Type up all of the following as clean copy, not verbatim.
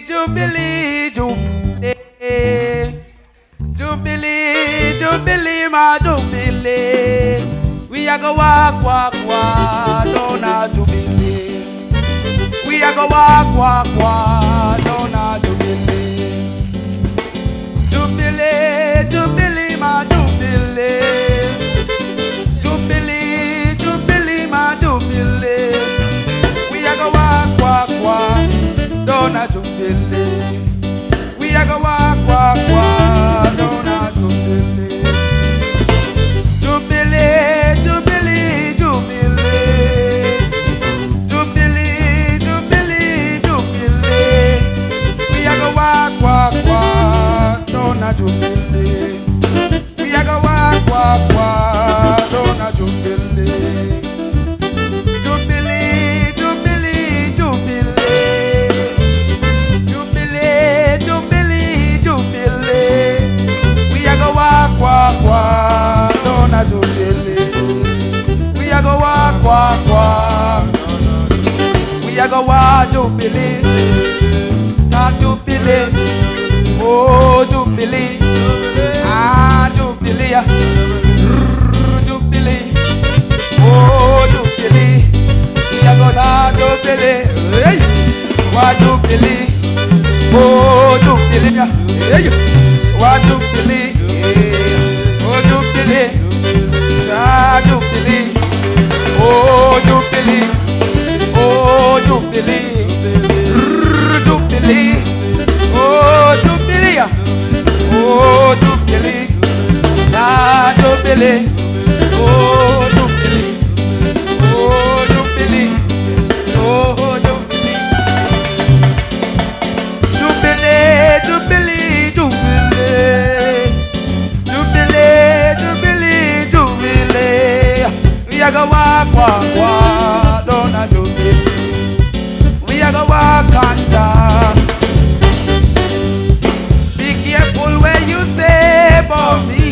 Jubilee, Jubilee, Jubilee, Jubilee, my Jubilee. We are go walk, walk, walk, down a Jubilee. We are go walk, walk, walk, down a Jubilee. Jubilee, Jubilee, my Jubilee. Jubilee, Jubilee, my Jubilee. We are go walk, walk, walk, down a Jubilee. We are go walk, walk, walk, down a Jubilee. Jubilee, Jubilee, Jubilee. Jubilee, Jubilee, Jubilee. We are go walk, walk, walk, down a Jubilee. We are go walk, walk, walk, down a Jubilee. Jubilee, Jubilee, Jubilee. Jubilee, Jubilee, Jubilee. We are go walk, walk, walk, down a Jubilee. We are go walk, walk, walk. We are go walk, Jubilee. Talk Jubilee. Oh, Jubilee. Ah, Jubilee. Jubilee. Oh, Jubilee. We are go talk Jubilee. Hey, what Jubilee? Oh, Jubilee. Hey, what Jubilee? Oh, Jubilee. Ah, Jubilee. Oh, Jubilee. Oh, Jubilee. Jubilee. Oh, Jubilee. Oh, Jubilee. Ah, Jubilee. Oh, Jubilee. Oh, Jubilee. Oh, Jubilee. Jubilee, Jubilee, Jubilee. Jubilee, Jubilee, Jubilee. We are gonna walk, walk, walk down a Jubilee. We are gonna walk and talk. Be careful where you say about me.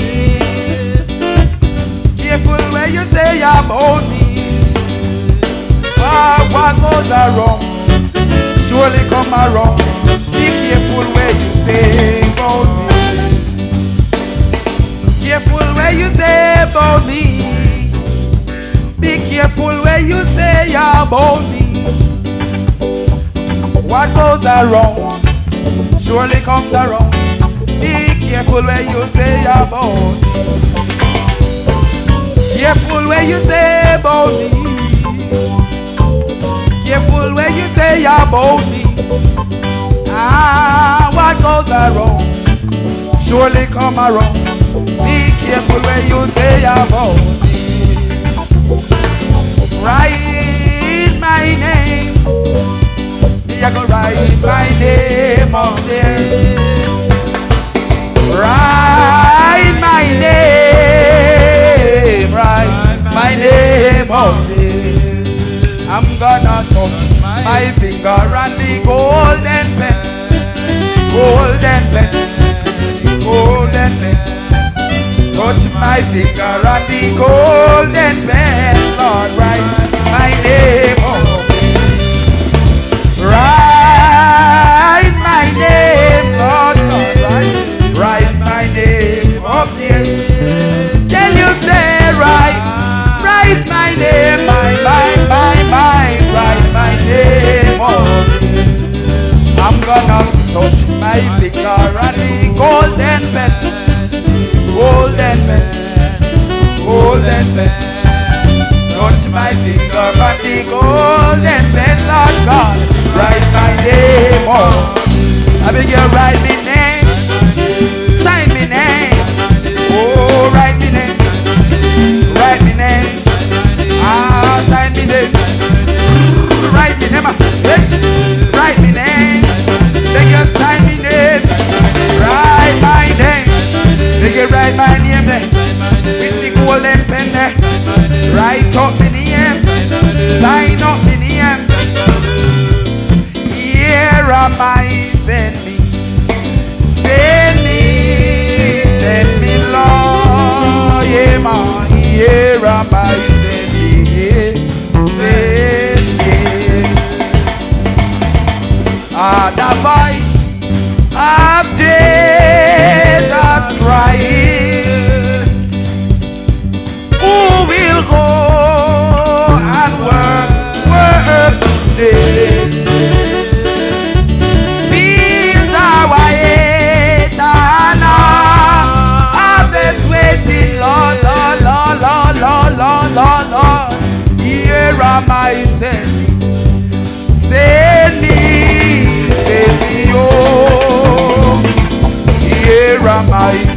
Careful where you say about me. What goes around surely come around. Be careful where you say about me. Careful where you say about me. Be careful where you say about me. What goes around surely comes around. Be careful where you say about me. Careful where you say about me. Careful where you say about me. Ah, what goes around surely come around. Be careful where you say about me. Write my name. Me I go write my name up there. Write my name. Write my name up there. I'm gonna touch my finger on the golden pen. Golden pen. Golden pen. Touch my finger on the golden pen. Lord, write my name up. Write my name, Lord, Lord, write my name up there. Tell you say write my name, write my name up. I'm gonna touch my finger on the golden pen. Golden pen, golden pen. Touch my finger on the golden pen, Lord God. Write my name up. I beg you write me name. Sign me name. Oh, write me name. Write me name. Ah, sign me name. Write me name. Hey. Write me name. Beg you sign me name. Write my name. Beg you write my name there. With the golden pen there. Write up me name. Sign up me name. Here am I, send me. Send me. Send me, Lord. Yeah, man. Here am I, send me. Send me. The voice of Jesus Christ, who will go and work today. Fields are white and harvest waiting, Lord, Lord, Lord, Lord, Lord, Lord, Lord, Lord. Here am I sending, send me, oh. Here am I.